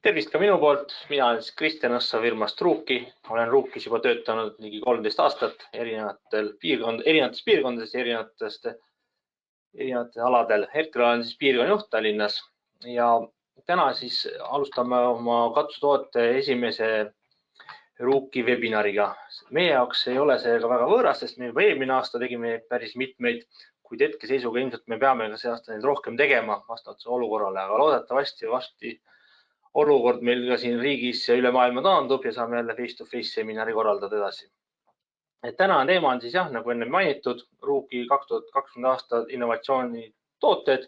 Tervist ka minu poolt, mina olen Kristjan Õssa firmast Ruuki. Olen Ruukis juba töötanud ligi 13 aastat erinevates piirkondades, erinevatel aladel. Hetkel olen piirkonnajuht Tallinnas ja täna alustame oma katsetoote esimese Ruuki webinariga. Meie jaoks ei ole see väga võõras, sest me juba eelmine aasta tegime päris mitmeid, kuid hetkeseisuga ilmselt me peame ka see aasta neid rohkem tegema vastavalt olukorrale, aga loodetavasti varsti olukord meil ka siin riigis ja üle maailma taandub ja saame jälle face-to-face seminari korraldada edasi. Tänane teema on nagu enne mainitud, Ruuki 2020 aasta innovatsioonitooted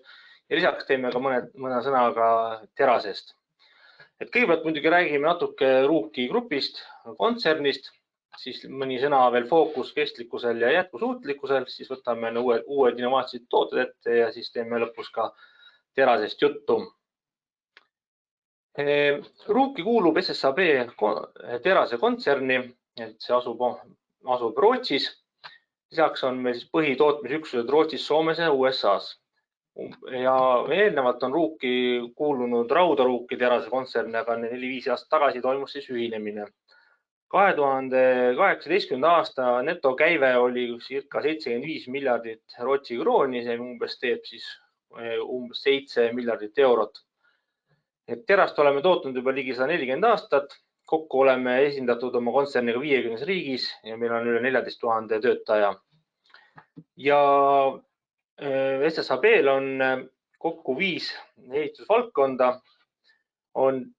ja lisaks teeme ka mõne sõnaga terasest. Kõigepealt muidugi räägime natuke Ruuki grupist, kontsernist, siis mõni sõna veel fookus kestlikkusel ja jätkusuutlikkusel, siis võtame uued innovaatsed tooted ette ja siis teeme lõpus ka terasest juttu. Ruuki kuulub SSAB terase kontserni, see asub Rootsis. Lisaks on meil põhitootmisüksused Rootsis, Soomes ja USA-s. Ja eelnevalt on Ruuki kuulunud Rauda-Ruuki terase kontserni, aga 4-5 aastat tagasi toimus ühinemine. 2018. aasta netokäive oli circa 75 miljardit Rootsi krooni, see umbes teeb umbes 7 miljardit eurot. Terast oleme tootnud juba ligi 140 aastat, kokku oleme esindatud oma kontserniga 50 riigis ja meil on üle 14 000 töötaja. Ja SSAB-l on kokku 5 ehitusvaldkonda. On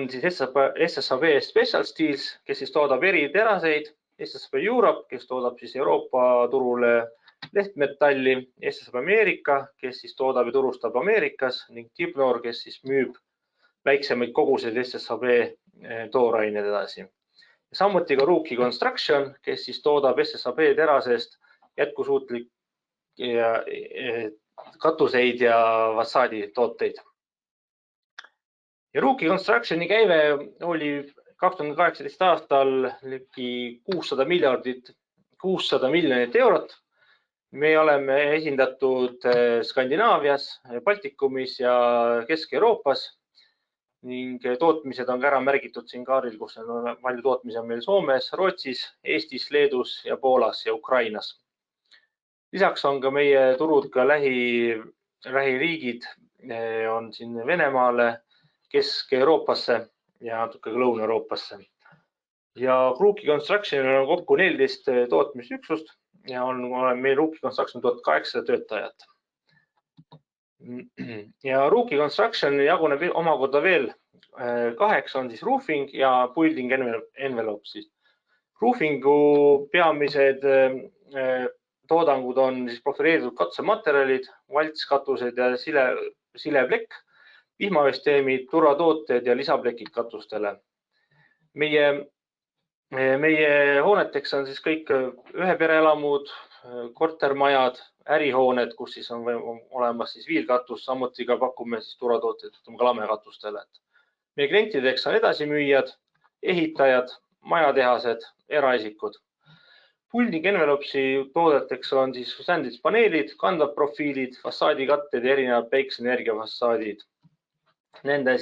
SSAB Special Steels, kes toodab eriteraseid, SSAB Europe, kes toodab Euroopa turule lehtmetalli, SSAB America, kes toodab ja turustab Ameerikas ning Tibnor, kes müüb väiksemaid koguseid SSAB tooraineid edasi. Samuti ka Ruuki Construction, kes toodab SSAB terasest jätkusuutlik katuseid ja fassaaditooteid. Ja Ruuki Constructioni käive oli 2018 aastal ligi 600 miljonit eurot. Me oleme esindatud Skandinaavias, Baltikumis ja Kesk-Euroopas ning tootmised on ära märgitud siin kaardil, kus on palju tootmisi on meil Soomes, Rootsis, Eestis, Leedus ja Poolas ja Ukrainas. Lisaks on ka meie turud ka lähiriigid on siin Venemaale, Kesk-Euroopasse ja natuke ka Lõuna-Euroopasse. Ja Ruuki Constructionil on kokku 14 tootmisüksust ja meil Ruuki Construction 1800 töötajat. Ja Ruuki Construction jaguneb omakorda veel 8 on roofing ja building envelopes. Roofingu peamised toodangud on profileeritud katsematerjalid, valtskatused ja sileplekk, vihmasüsteemid, turvatooted ja lisaplekid katustele. Meie hooneteks on kõik ühepereelamud, kortermajad, ärihooned, kus on olemas viilkatus, samuti ka pakume turvatooteid lamekatustele. Meie klientideks on edasimüüjad, ehitajad, majatehased, eraisikud. Building envelopesi toodeteks on sandwichpaneelid, kandvad profiilid, fassaadikatted ja erinevad päikeseenergia fassaadid. Nende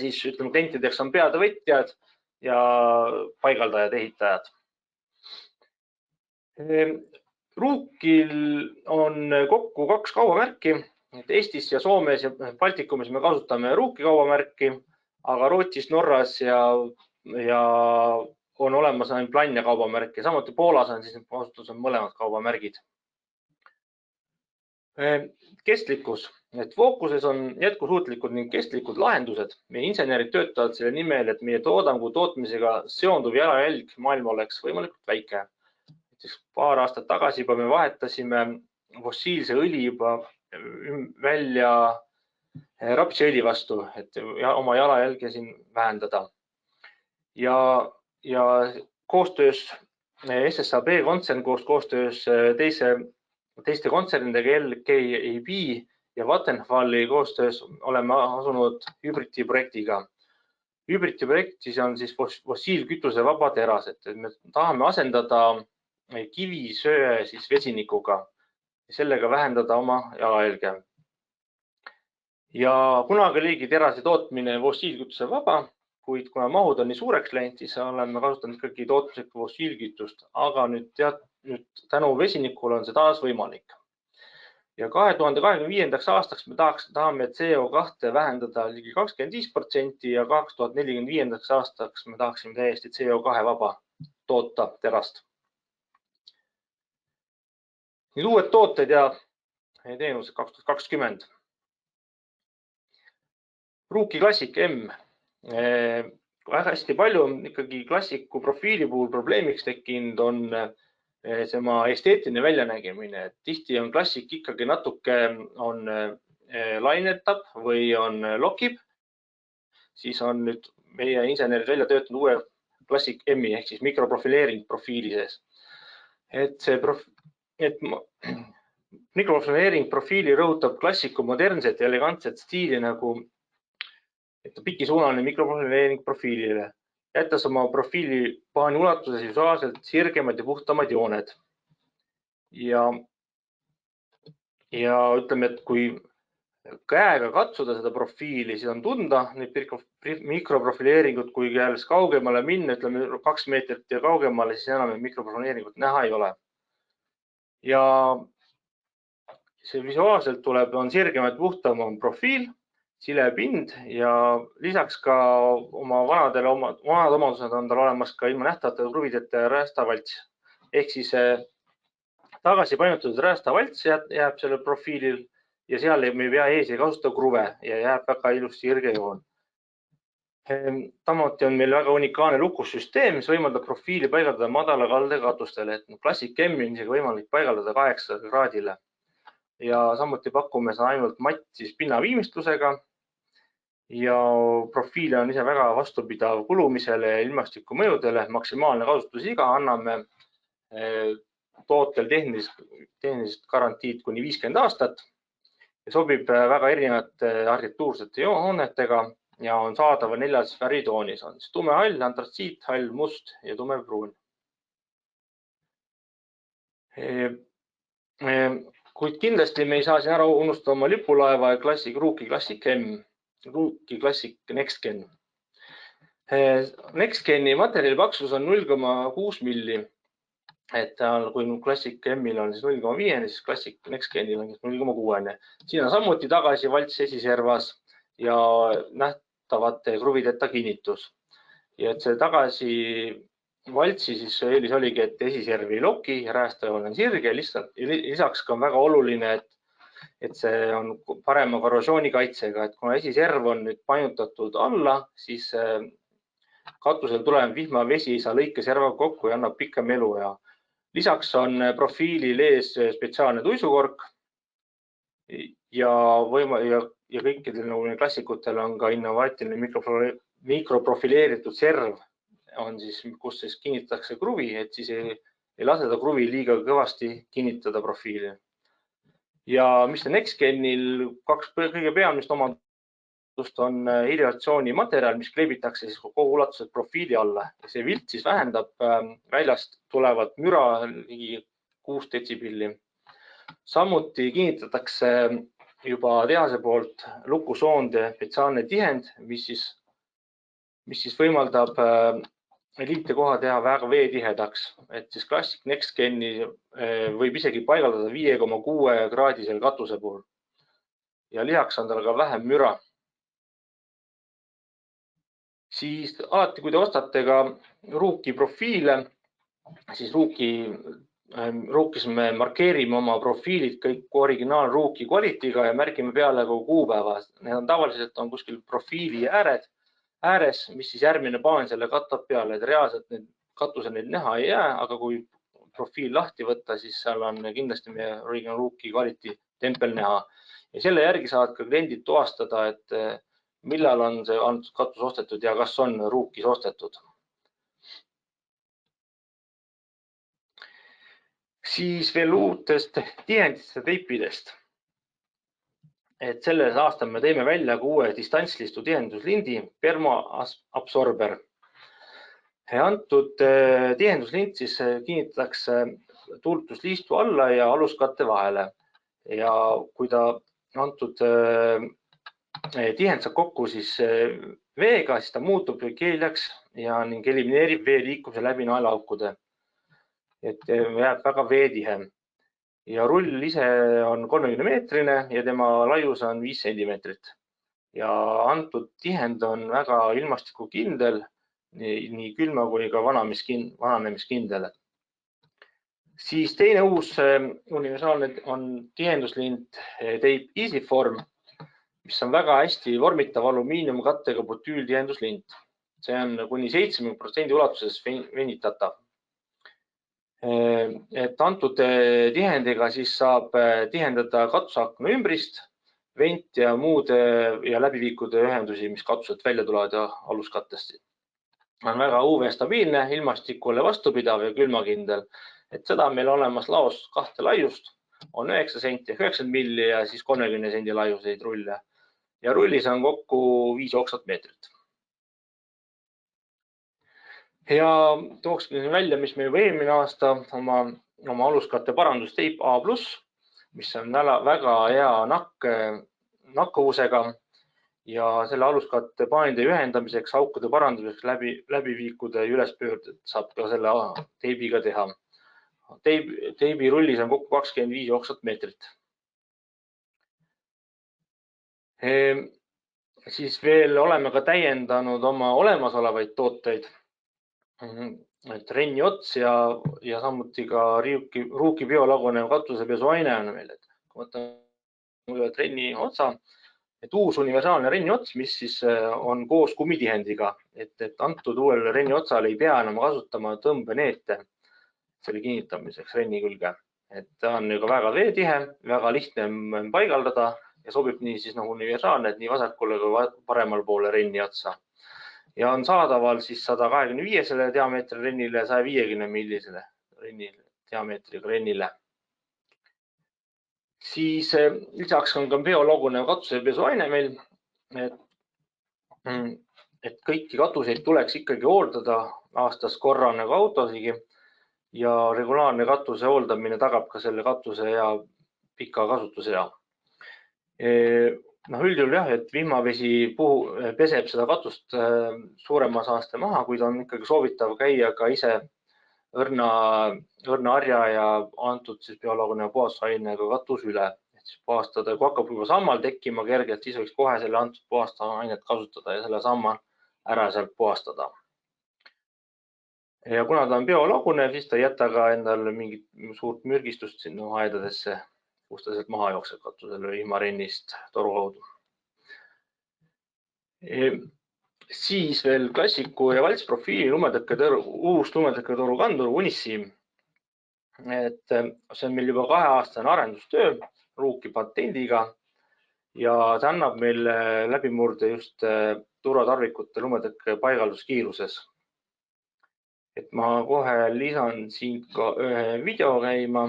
klientideks on peatevõtjad ja paigaldajad, ehitajad. Ruukil on kokku 2 kaubamärki. Eestis ja Soomes ja Baltikumis me kasutame Ruuki kaubamärki, aga Rootsis, Norras ja on olemas ainult Planja kaubamärk ja samuti Poolas on kasutuses mõlemad kaubamärgid. Kestlikkus. Fookuses on jätkusuutlikud ning kestlikud lahendused. Meie insenerid töötavad selle nimel, et meie toodangu tootmisega seonduv jalajälg maailma oleks võimalikult väike. Paar aastat tagasi juba me vahetasime fossiilse õli juba välja rapsiõli vastu, et oma jalajälge siin vähendada. Ja koostöös SSAB kontsern koostöös teiste kontsernidega LKAB ja Vattenfalli koostöös oleme asunud Hybriti projektiga. Hybriti projektis on fossiilkütuse vaba teras, et me tahame asendada kivisöe vesinikuga ja sellega vähendada oma jalajälge. Ja kunagi liigi terase tootmine fossiilkütuse vaba, kuid kuna mahud on nii suureks läinud, siis oleme kasutanud ikkagi tootmislikku fossiilkütust, aga nüüd tänu vesinikule on see taas võimalik. Ja 2025. aastaks me tahame CO2 vähendada ligi 25% ja 2045. aastaks me tahaksime täiesti CO2 vaba toota terast. Nüüd uued tooted ja teenused 2020. Rookie Classic M. Väga hästi palju on ikkagi klassiku profiili puhul probleemiks tekkinud on tema esteetiline väljanägemine. Tihti on klassik ikkagi natuke lainetab või on lokib. Siis on nüüd meie insenerid välja töötanud uue Classic M-i ehk siis mikroprofileering profiili sees. Mikroprofileering profiili rõhutab klassiku modernset ja elegantset stiili nagu pikisuunaline mikroprofileering profiilile, jättes oma profiili paani ulatuses visuaalselt sirgemad ja puhtamad jooned. Ja ütleme, et kui käega katsuda seda profiili, siis on tunda neid mikroprofileeringut, kui jälle kaugemale minna, ütleme 2 meetrit ja kaugemale, siis enam mikroprofileeringut näha ei ole. Ja see visuaalselt on sirgemad ja puhtam profiil, silepind ja lisaks ka oma vanad omadused on tal olemas ka ilma nähtavate kruvideta räästavalts. Ehk siis tagasi painutatud räästavalts jääb sellel profiilil ja seal me ei pea ees ei kasuta kruve ja jääb väga ilus sirge joon. Samuti on meil väga unikaalne lukussüsteem, mis võimaldab profiili paigaldada madala kalde katustele. Classic M on isegi võimalik paigaldada 8 kraadile. Ja samuti pakume seda ainult matt pinnaviimistlusega ja profiil on ise väga vastupidav kulumisele ja ilmastikumõjudele. Maksimaalne kasutusiga anname tootel tehnilist garantiid kuni 50 aastat ja sobib väga erinevate arhitektuursete joonetega ja on saadav 4 väritoonis. On tumehall, antratsiit, hall, must ja tumepruun. Kuid kindlasti me ei saa siin ära unustada oma lipulaeva ja Rookie Classic M, Rookie Classic NextGen. NextGeni materjali paksus on 0,6 milli. Kui Classic M-il on 0,5, siis Classic NextGenil on 0,6. Siin on samuti tagasi valts esiservas ja nähtavate kruvideta kinnitus. Ja et see tagasi valtsi siis eelis oligi, et esiserv ei loki, räästajoon on sirge. Lisaks on väga oluline, et see on parema korrosiooni kaitsega. Kuna esiserv on nüüd painutatud alla, siis katusel tulev vihmavesi ei saa lõikeservaga kokku ja annab pikem elu. Lisaks on profiilil ees spetsiaalne tuisukork ja kõikidel klassikutel on ka innovaatiline mikroprofileeritud serv, kus siis kinnitatakse kruvi, et siis ei lase ta kruvi liiga kõvasti kinnitada profiili. Ja mis NextGenil 2 kõige peamist omadust on isolatsiooni materjal, mis kleebitakse siis kogu ulatuses profiili alla. See vilt siis vähendab väljast tulevat müra ligi 6 detsibelli. Samuti kinnitatakse juba tehase poolt lukusoonde spetsiaalne tihend, mis siis võimaldab liitekoha teha väga veetihedaks. Et siis Classic NextGeni võib isegi paigaldada 5,6 kraadisel katuse puhul. Ja lisaks on tal ka vähem müra. Siis alati, kui te ostate ka Rookie profiile, siis Rookies me markeerime oma profiilid kõik originaal Rookie kvalitiga ja märgime peale ka kuupäeva. Need on tavaliselt kuskil profiili ääres, mis siis järgmine paan selle katab peale. Reaalselt katusel neid näha ei jää, aga kui profiil lahti võtta, siis seal on kindlasti meie original Rookie kvaliti tempel näha. Ja selle järgi saavad ka kliendid tuvastada, et millal on see katus ostetud ja kas on Rookies ostetud. Siis veel uutest tihendist ja teipidest. Et selles aastal me teeme välja uue distantslistu tihenduslindi Perma-Absorber. Antud tihenduslint siis kinnitatakse tuulutusliistu alla ja aluskatte vahele. Ja kui ta antud tihend saab kokku siis veega, siis ta muutub keeljaks ja ning elimineerib vee liikumise läbi naelaaukude. Et jääb väga veetihe. Ja rull ise on 30-meetrine ja tema laius on 5 sentimeetrit. Ja antud tihend on väga ilmastikukindel, nii külma kui ka vananemiskindel. Siis teine uus universaalne on tihenduslind Tape EasyForm, mis on väga hästi vormitav alumiiniumkattega butüültihenduslind. See on kuni 70% ulatuses venitatav. Et antud tihendiga siis saab tihendada katusakna ümbrist, vent ja muude ja läbiviikude ühendusi, mis katuselt välja tulevad ja aluskattest. On väga UV-stabiilne, ilmastikule vastupidav ja külmakindel. Et seda on meil olemas laos 2 laiust, on 9 senti ehk 90 milli ja siis 30 sendi laiuseid rulle. Ja rullis on kokku 5 oksat meetrit. Ja tookski välja, mis me juba eelmine aasta oma aluskatte parandus Tape A+, mis on väga hea nakkuvusega ja selle aluskatte paanide ühendamiseks, aukude paranduseks, läbiviikude ja ülespöörded saab ka selle teibiga teha. Teibi rullis on kokku 25 oksat meetrit. Siis veel oleme ka täiendanud oma olemasolevaid tooteid. Et Renni ots ja samuti ka Ruuki biolagunev katusepesuaine on meil. Kui võtame Renni otsa, et uus universaalne Renni ots, mis siis on koos kummitihendiga, et antud uuel Renni otsal ei pea enam kasutama tõmbeneete selle kinnitamiseks Renni külge. Et ta on juba väga veetihe, väga lihtne paigaldada ja sobib nii siis nagu universaalne, et nii vasakule kui paremal poole Renni otsa. Ja on saadaval siis 125 diameetri Rennile ja 150 millisele diameetriga Rennile. Siis lisaks on ka biolagunev katusepesuaine meil, et kõiki katuseid tuleks ikkagi hooldada aastas korra nagu autosigi ja regulaarne katuse hooldamine tagab ka selle katuse hea pika kasutusea. Üldjuhul jah, et vihmavesi peseb seda katust suurema saaste maha, kuid on ikkagi soovitav käia ka ise õrna harja ja antud siis biolaguneva puhastusainega katus üle. Puhastada, kui hakkab juba sammal tekkima kergelt, siis võiks kohe selle antud puhastamisainet kasutada ja selle sammal ära sealt puhastada. Ja kuna ta on biolagunev, siis ta ei jäta ka endale mingit suurt mürgistust sinna aedadesse, kus ta sealt maha jookseb katusele vihmarennist toru kaudu. Siis veel klassiku ja valtsprofiili uus lumetõkketoru kandur Unissim. Et see on meil juba 2-aastane arendustöö Ruuki patendiga ja ta annab meil läbimurde just turvatarvikute lumetõkke paigalduskiiruses. Et ma kohe lisan siin ka ühe video käima.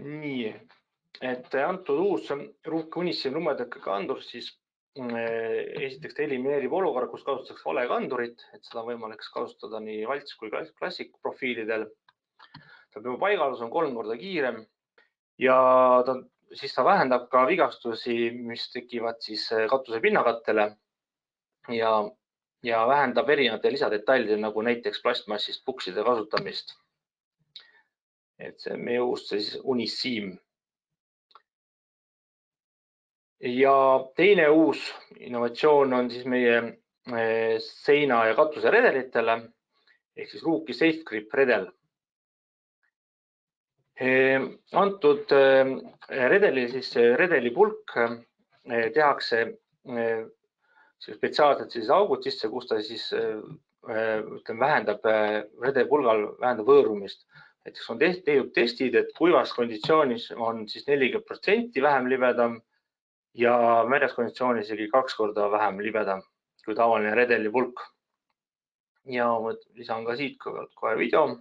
Nii, et antud uus Ruuki Unissim lumetõkke kandur siis esiteks elimineerib olukorra, kus kasutatakse vale kandurit, et seda on võimalik kasutada nii valts kui klassiku profiilidel. Ta paigaldus on 3 korda kiirem ja siis ta vähendab ka vigastusi, mis tekivad siis katuse pinnakattele ja vähendab erinevate lisadetailide nagu näiteks plastmassist pukside kasutamist. Et see on meie uus siis Unissim. Ja teine uus innovatsioon on siis meie seina ja katuse redelitele ehk siis Ruuki SafeGrip redel. Antud redeli redelipulk tehakse spetsiaalselt siis augud sisse, kus ta siis vähendab redelipulgal võõrumist. Näiteks on tehtud testid, et kuivas konditsioonis on siis 40% vähem libedam ja märjas konditsioonis isegi 2 korda vähem libedam kui tavaline redelipulk. Ja lisan ka siit kohe video.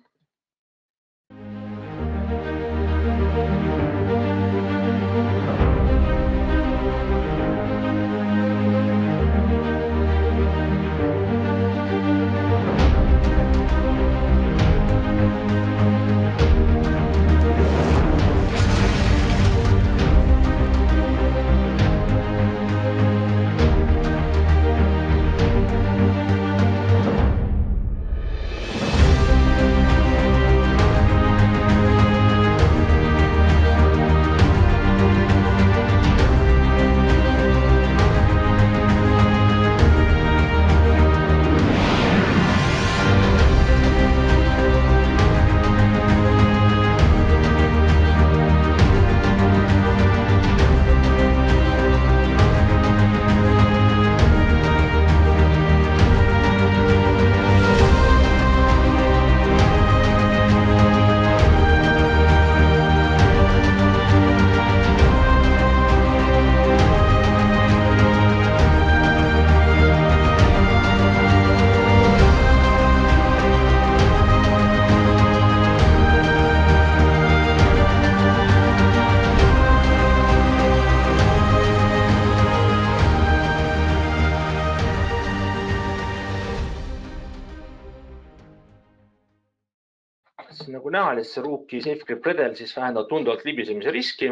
Nagu näha, et see Ruuki SafeGrip redel siis vähendab tunduvalt libisemise riski.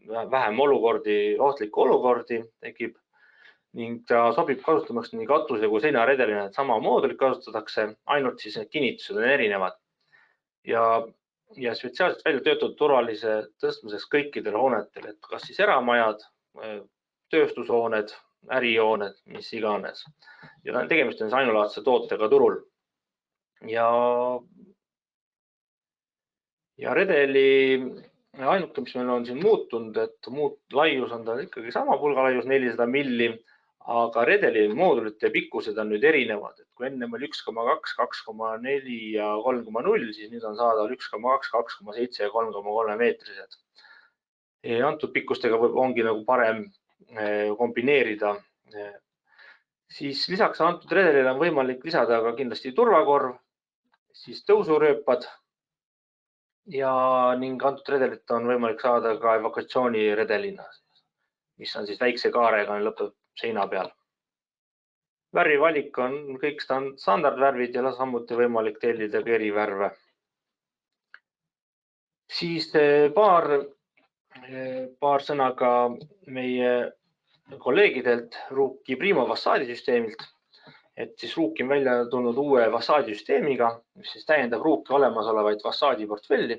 Vähem ohtlikke olukordi tekib ning ta sobib kasutamaks nii katuse kui seinaredelina, et sama moodulit kasutatakse, ainult siis need kinnitused on erinevad. Ja spetsiaalselt välja töötatud turvalise tõstmiseks kõikidel hoonetel, et kas siis eramajad, tööstushooned, ärihooned, mis iganes. Ja tegemist on ainulaadse tootega turul. Ja redeli ainuke, mis meil on siin muutunud, et laius on ta ikkagi sama pulgalaius 400 milli, aga redeli moodulite pikkused on nüüd erinevad. Et kui enne oli 1,2, 2,4 ja 3,0, siis nüüd on saada 1,2, 2,7 ja 3,3 meetrised. Antud pikkustega ongi nagu parem kombineerida. Siis lisaks antud redelile on võimalik lisada ka kindlasti turvakorv, siis tõusurööpad ning antud redelit on võimalik saada ka evakuatsiooniredelina, mis on siis väikse kaarega, lõpeb seina peal. Värvivalik on kõik standardvärvid ja samuti võimalik tellida ka erivärve. Siis paar sõna ka meie kolleegidelt Ruuki Primo fassaadisüsteemilt. Et siis Ruuki on välja tulnud uue fassaadisüsteemiga, mis siis täiendab Ruuki olemasolevaid fassaadiportfelli.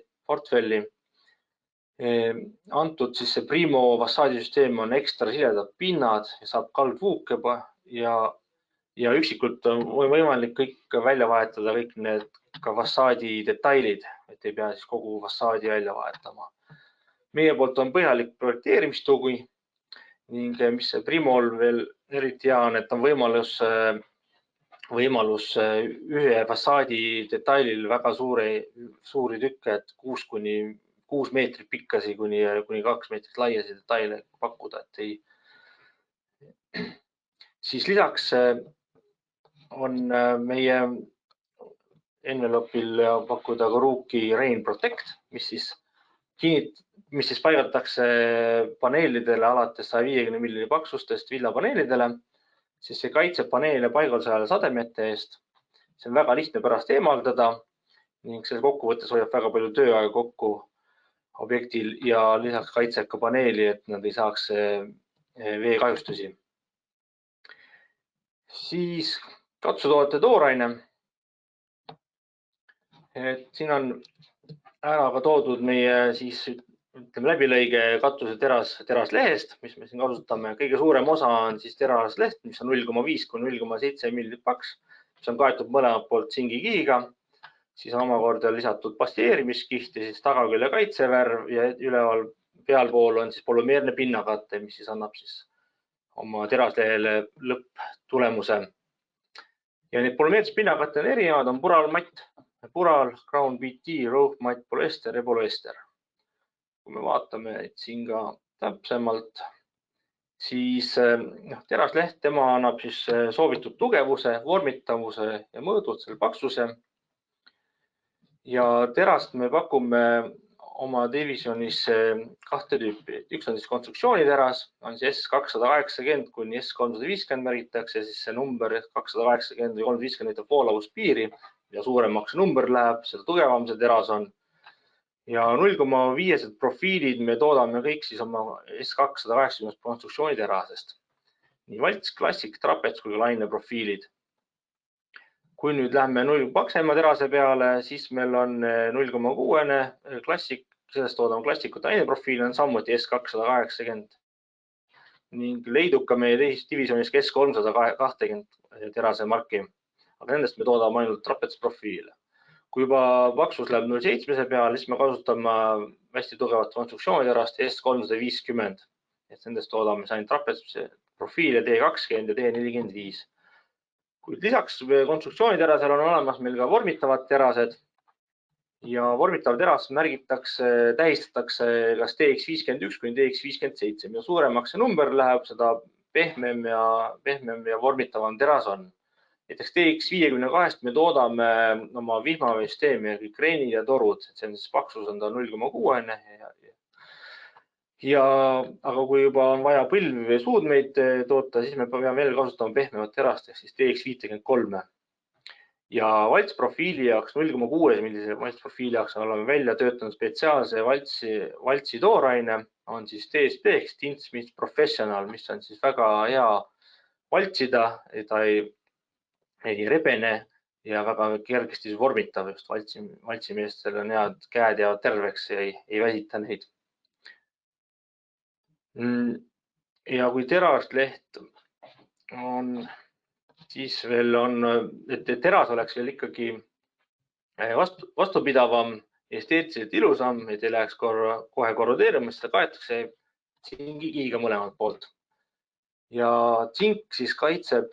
Antud siis see Primo fassaadisüsteem on ekstra siledad pinnad ja saab kaldvuuke ja üksikult on võimalik kõik välja vahetada, kõik need ka fassaadi detailid, et ei pea siis kogu fassaadi välja vahetama. Meie poolt on põhjalik projekteerimistugi ning mis Primol veel eriti hea on, et on võimalus ühe fassaadi detailil väga suuri tükke, et 6 meetrit pikkasi kuni 2 meetrit laiasi detaile pakkuda. Siis lisaks on meie envelopil pakkuda ka Ruuki Rain Protect, mis siis paigaldatakse paneelidele alates 150 mm paksustest villapaneelidele, siis see kaitseb paneele paigalduse ajal sademete eest. See on väga lihtne pärast eemaldada ning selle kokkuvõttes hoiab väga palju tööaega kokku objektil ja lisaks kaitseb ka paneeli, et nad ei saaks veekahjustusi. Siis katsutoodete tooraine. Siin on ära ka toodud meie siis läbilõige katuse teraslehest, mis me siin kasutame. Kõige suurem osa on siis terasleht, mis on 0,5 kuni 0,7 millit paks, mis on kaetud mõlemalt poolt singikihiga. Siis omakorda lisatud pastieerimiskiht ja siis tagakülje kaitsevärv ja üleval pealpool on siis polümeerne pinnakate, mis siis annab siis oma teraslehele lõpptulemuse. Ja need polümeersed pinnakatte on erinevad, on puralmatt, pural, Crown BT, Rope matt, polüester ja polüester. Kui me vaatame siin ka täpsemalt, siis terasleht, tema annab siis soovitud tugevuse, vormitavuse ja mõõdud, selle paksuse. Ja terast me pakume oma divisionis kahte tüüpi. Üks on siis konstruktsiooniteras, on siis S280 kuni S350 märgitakse, siis see number 280 või 350 voolavuspiiri ja suuremaks number läheb, seda tugevam see teras on. Ja 0,5 profiilid me toodame kõik siis oma S280 konstruktsiooniterasest. Nii valts, klassik, trapets kui ka laine profiilid. Kui nüüd lähme 0 paksema terase peale, siis meil on 0,6 klassik, sellest toodame klassikut aineprofiil, on samuti S280. Ning leidub ka meie teises divisionis S320 terase marki, aga nendest me toodame ainult trapetsprofiile. Kui juba paksus läheb 0,7 peale, siis me kasutame hästi tugevat konstruktsiooniterast S350. Et nendest toodame ainult trapetsprofiile D20 ja D45. Kuid lisaks konstruktsiooniterasel on olemas meil ka vormitavad terased ja vormitav teras tähistatakse kas DX51 kuni DX57. Mida suuremaks see number läheb, seda pehmem ja vormitavam teras on. Näiteks DX52 me toodame oma vihmavöösüsteemi ja kõik kreenid ja torud, see on siis paksus on ta 0,6. Aga kui juba on vaja põlvi või suudmeid toota, siis me peame veel kasutama pehmemat terast, ehk siis DX53. Ja valtsprofiili jaoks 0,6 millise valtsprofiili jaoks oleme välja töötanud spetsiaalse valtsi tooraine, on siis TSP ehk Tinsmith Professional, mis on siis väga hea valtsida, ta ei rebene ja väga kergesti vormitav, just valtsimeestel on head käed jäävad terveks ja ei väsita neid. Ja kui terasleht on, siis veel on, et teras oleks veel ikkagi vastupidavam, esteetiliselt ilusam, et ei läheks kohe korrodeerima, seda kaetakse singikihiga mõlemalt poolt. Ja tsink siis kaitseb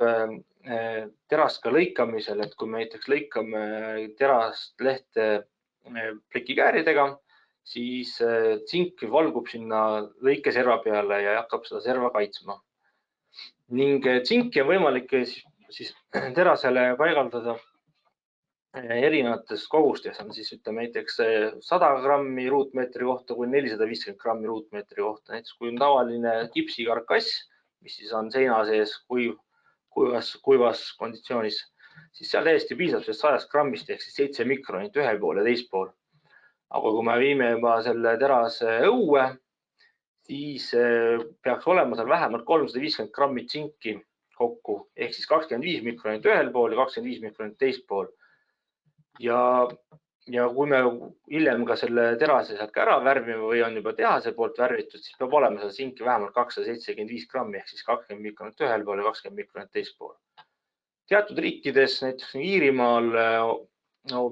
terast ka lõikamisel, et kui me näiteks lõikame teraslehte plikikääridega, siis tsink valgub sinna lõikeserva peale ja hakkab seda serva kaitsma. Ning tsinki on võimalik siis terasele paigaldada erinevates kogustes, on siis ütleme näiteks 100 grammi ruutmeetri kohta kui 450 grammi ruutmeetri kohta. Näiteks kui on tavaline kipsikarkass, mis siis on seina sees kuivas konditsioonis, siis seal täiesti piisab 100 grammist ehk siis 7 mikronit ühel pool ja teisel pool. Aga kui me viime juba selle terase õue, siis peaks olema seal vähemalt 350 grammi tsinki kokku ehk siis 25 mikronit ühel pool ja 25 mikronit teisel pool. Ja kui me hiljem ka selle terase sealt ära värvime või on juba tehase poolt värvitud, siis peab olema seal tsinki vähemalt 275 grammi ehk siis 20 mikronit ühel pool ja 20 mikronit teisel pool. Teatud riikides, näiteks Iirimaal,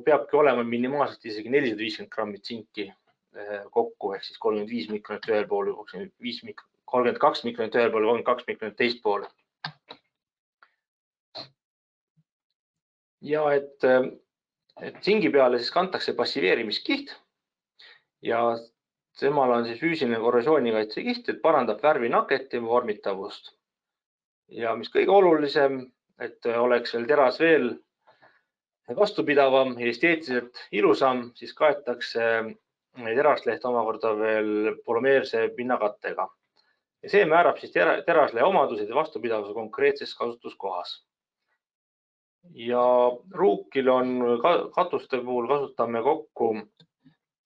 peabki olema minimaalselt isegi 450 grammi tsinki kokku ehk siis 35 mikronit ühel pool, 32 mikronit ühel pool ja 32 mikronit teisel pool. Ja et tsingi peale siis kantakse passiveerimiskiht ja temal on siis füüsiline korrosioonikaitsekiht, et parandab värvinaketi vormitavust. Ja mis kõige olulisem, et oleks veel teras veel vastupidavam ja esteetiliselt ilusam, siis kaetakse terasleht omakorda veel polümeerse pinnakattega. Ja see määrab siis teraslehe omadused ja vastupidavuse konkreetses kasutuskohas. Ja ruukil on katuste puhul kasutame kokku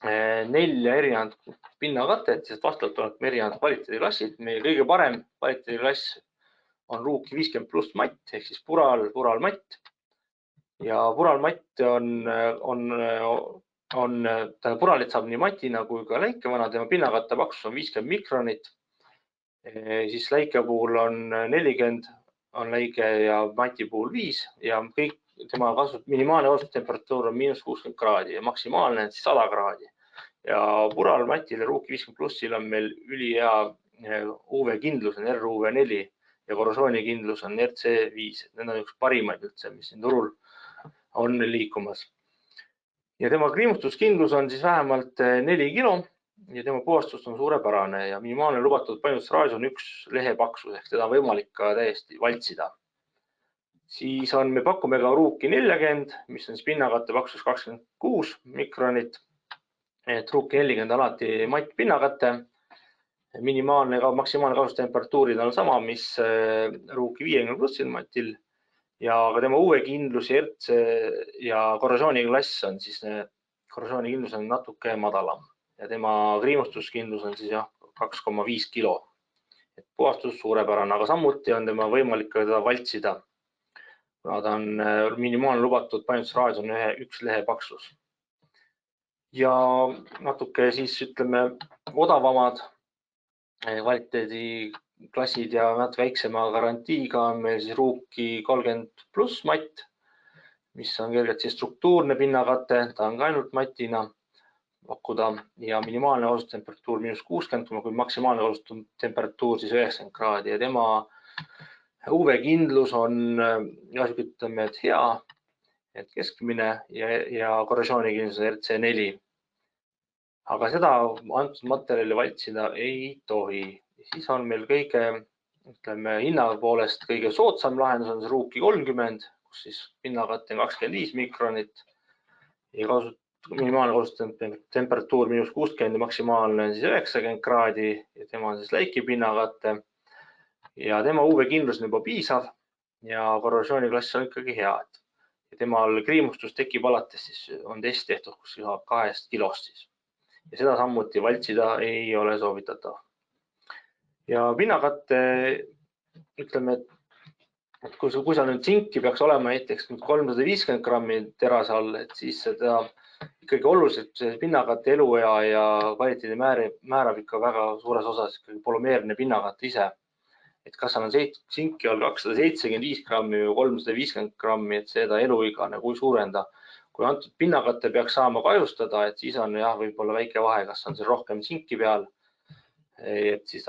4 erinevat pinnakatet, sest vastavalt on erinevad kvaliteediklassid. Meie kõige parem kvaliteediklass on ruuki 50+ matt ehk siis puralmatt. Ja puralmatt on puralit saab nii matina kui ka läikevana, tema pinnakatte paksus on 50 mikronit. Siis läike puhul on 40 on läige ja mati puhul 5 ja kõik tema minimaalne kasutustemperatuur on -60 kraadi ja maksimaalne 100 kraadi. Ja pural matil Rookie 50 plussil on meil ülihea UV kindlus on RUV4 ja korrosioonikindlus on RC5. Need on üks parimaid üldse, mis siin turul on liikumas. Ja tema kriimustuskindlus on siis vähemalt 4 kilo ja tema puhastus on suurepärane ja minimaalne lubatud paindutusraadius on 1 lehe paksus ehk teda on võimalik ka täiesti valtsida. Siis me pakume ka Rookie 40, mis on pinnakatte paksus 26 mikronit. Rookie 40 alati matt pinnakatte. Minimaalne ja maksimaalne kasutustemperatuurid on sama, mis Rookie 50 plussil matil ja ka tema UV kindlus ja korrosiooniklass on siis, korrosioonikindlus on natuke madalam ja tema kriimustuskindlus on siis 2,5 kilo. Puhastus suurepärane, aga samuti on tema võimalik ka teda valtsida. Kuna ta on minimaalne lubatud paindutusraadius on 1 lehe paksus. Ja natuke siis ütleme odavamad kvaliteediklassid ja natuke väiksema garantiiga on meil siis Rookie 30 pluss matt, mis on kergelt siis struktuurne pinnakate, ta on ka ainult matina pakkuda ja minimaalne kasutustemperatuur -60, kui maksimaalne kasutustemperatuur siis 90 kraadi ja tema UV kindlus on ütleme, et hea, et keskmine ja korrosioonikindlus on RC4. Aga seda antud materjali valtsida ei tohi. Siis on meil kõige, ütleme, hinna poolest kõige soodsam lahendus on see Rookie 30, kus siis pinnakatte on 25 mikronit ja minimaalne kasutustemperatuur -60 ja maksimaalne on siis 90 kraadi ja tema on siis läiki pinnakatte ja tema UV kindlus on juba piisav ja korrosiooniklass on ikkagi hea. Ja temal kriimustus tekib alates siis on test tehtud kuskil 2 kilost siis. Ja seda samuti valtsida ei ole soovitatav. Ja pinnakatte, ütleme, et kui seal nüüd tsinki peaks olema näiteks 350 grammi terase all, et siis seda ikkagi oluliselt pinnakatte eluea ja kvaliteedi määrab ikka väga suures osas polümeerne pinnakatte ise. Et kas seal on tsinki all 275 grammi või 350 grammi, et seda eluiga nagu ei suurenda. Kui antud pinnakatte peaks saama kahjustada, et siis on võib-olla väike vahe, kas on seal rohkem tsinki peal, et siis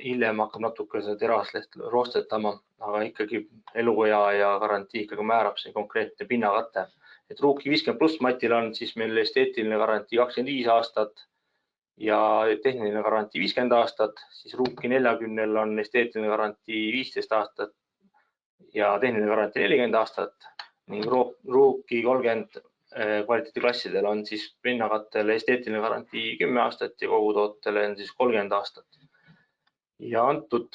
hiljem hakkab natuke seda terasleht roostetama, aga ikkagi eluea ja garantii ikkagi määrab see konkreetne pinnakatte. Et Rookie 50 pluss matil on siis meil esteetiline garantii 25 aastat ja tehniline garantii 50 aastat, siis Rookie 40 on esteetiline garantii 15 aastat ja tehniline garantii 40 aastat ning Rookie 30 kvaliteediklassidel on siis pinnakattele esteetiline garantii 10 aastat ja kogutootele on siis 30 aastat. Ja antud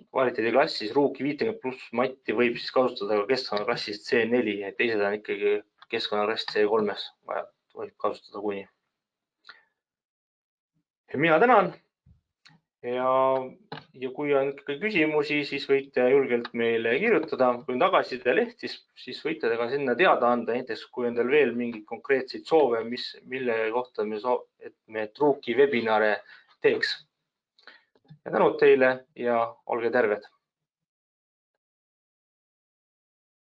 kvaliteediklassis Rookie 50 pluss matti võib siis kasutada ka keskkonnaklassist C4, et teised on ikkagi keskkonnaklass C3 võib kasutada kuni. Mina tänan ja kui on küsimusi, siis võite julgelt meile kirjutada. Kui on tagasiside leht, siis võite ka sinna teada anda, näiteks kui on teil veel mingeid konkreetseid soove, mille kohta me Rookie webinare teeks. Ja tänud teile ja olge terved!